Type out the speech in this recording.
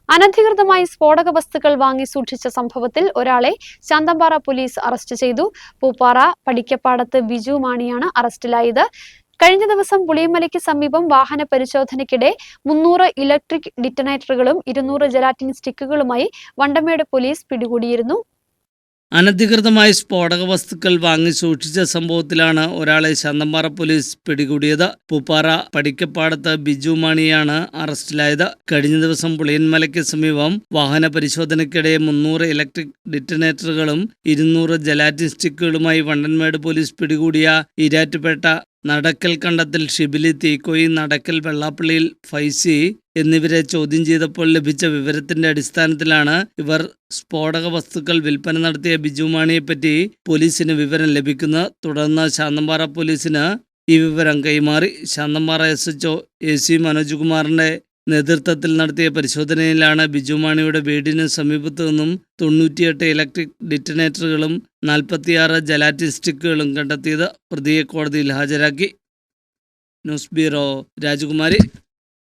അനധികൃതമായി സ്ഫോടക വസ്തുക്കൾ വാങ്ങി സൂക്ഷിച്ച സംഭവത്തിൽ ഒരാളെ ശാന്തമ്പാറ പോലീസ് അറസ്റ്റ് ചെയ്തു. പൂപ്പാറ പടിക്കപ്പാടത്ത് ബിജു മാണിയാണ് അറസ്റ്റിലായത്. കഴിഞ്ഞ ദിവസം പുളിയമലയ്ക്ക് സമീപം വാഹന പരിശോധനയ്ക്കിടെ 300 ഇലക്ട്രിക് ഡിറ്റനേറ്ററുകളും 200 ജെലാറ്റിൻ സ്റ്റിക്കുകളുമായി വണ്ടമേട് പോലീസ് പിടികൂടിയിരുന്നു. അനധികൃതമായി സ്ഫോടക വസ്തുക്കൾ വാങ്ങി സൂക്ഷിച്ച സംഭവത്തിലാണ് ഒരാളെ ശാന്തമ്പാറ പോലീസ് പിടികൂടിയത്. പൂപ്പാറ പടിക്കപ്പാടത്ത് ബിജു മാണിയാണ് അറസ്റ്റിലായത്. കഴിഞ്ഞ ദിവസം പുളിയൻമലയ്ക്ക് സമീപം വാഹന പരിശോധനയ്ക്കിടെ 300 ഇലക്ട്രിക് ഡിറ്റനേറ്ററുകളും 200 ജെലാറ്റിൻ സ്റ്റിക്കുകളുമായി വണ്ടൻമേട് പോലീസ് പിടികൂടിയ ഈരാറ്റുപേട്ട നടക്കൽ കണ്ടത്തിൽ ഷിബിലി, തീക്കോയി, നടക്കൽ വെള്ളാപ്പള്ളിയിൽ ഫൈസി എന്നിവരെ ചോദ്യം ചെയ്തപ്പോൾ ലഭിച്ച വിവരത്തിന്റെ അടിസ്ഥാനത്തിലാണ് ഇവർ സ്ഫോടക വസ്തുക്കൾ വിൽപ്പന നടത്തിയ ബിജു മാണിയെപ്പറ്റി പോലീസിന് വിവരം ലഭിക്കുന്നത്. തുടർന്ന് ശാന്തമ്പാറ പോലീസിന് ഈ വിവരം കൈമാറി. ശാന്തമ്പാറ SHO AC മനോജ് കുമാറിന്റെ നേതൃത്വത്തിൽ നടത്തിയ പരിശോധനയിലാണ് ബിജു മാണിയുടെ വീടിന് സമീപത്തു നിന്നും 98 ഇലക്ട്രിക് ഡിറ്റനേറ്ററുകളും 46 ജെലാറ്റിൻ സ്റ്റിക്കുകളും കണ്ടെത്തിയത്. പ്രതിയെ കോടതിയിൽ ഹാജരാക്കി. ന്യൂസ് ബ്യൂറോ, രാജകുമാരി.